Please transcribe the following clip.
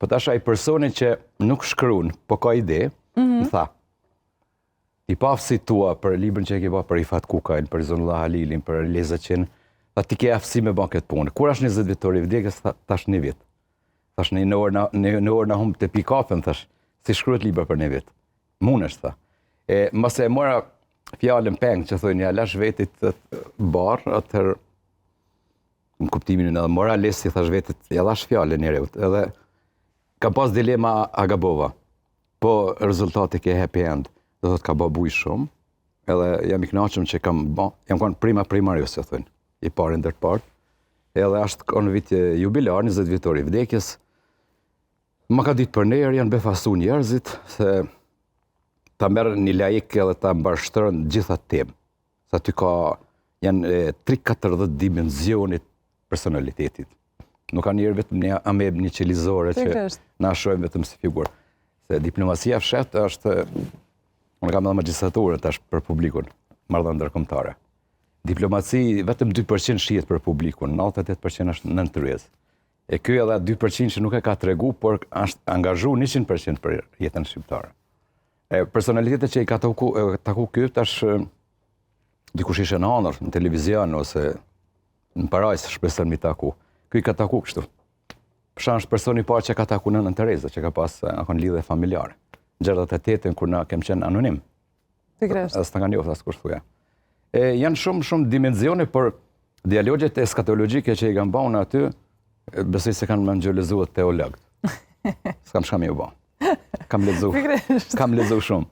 Po tash ai personi që nuk shkruan, po ka ide, më tha. I pafësit tua për librin që e ke bërë për Rifat Kukajn, për Zonullah Halilin, për Leza Qen, tha ti ke aftësi me bën këtë punë. Kur është 20 vjetori i vdekjes, tash 1 vit. Tash në orë na humb te pikapën, thash, si shkruhet libra për 1 vit. Munesh, tha. Mos e mora fjalën peng që thonë ja lash vetit barr, atëherë në kuptimin edhe moralist i thash vetit ja lash fjalën njerëzit. Edhe ka pas dilema a gabova. Po rezultati ke happy end, do thotë ka babuj shumë. Edhe jam i kënaqur që jam qenë prima primarius, që thonë, i parë ndër të parë. Edhe është kanë vit jubilar 20 vjetori i vdekjes. Ma ka ditë për nerë, janë befasu njerëzit, se ta merë një laik edhe ta mbarështërën gjitha temë. Sa ty janë 3-40 dimenzionit personalitetit. Nuk ka njerë vetëm një ameb një qelizore që na shojmë vetëm si figurë. Se diplomacia fshet është, unë kam edhe magistraturën tash për publikun, marrëdhënie ndërkombëtare. Diplomaci vetëm 2% shihet për publikun, 98% është nën tryezë. E ky edhe 2% që nuk e ka tregu, por është angazhu 100% për jetën shqiptare. Personalitetet që i ka taku ky tash dikush ishe në anër, në televizion ose në parajs shpresën mi taku. Ky i ka taku kështu. Përshan është personi i parë që ka taku nënën Tereza, që ka pas akon lidhje familjare. Në 68-ën kur na kem qenë anonim. Pikërisht. As ta kanë njohur as kush thuja. Janë shumë dimensione, por dialogjet eskatologjike që i kanë bënë aty, besoj se kanë menxholizuar teologët. S'kam shkam ju bë. Kam lexuar shumë.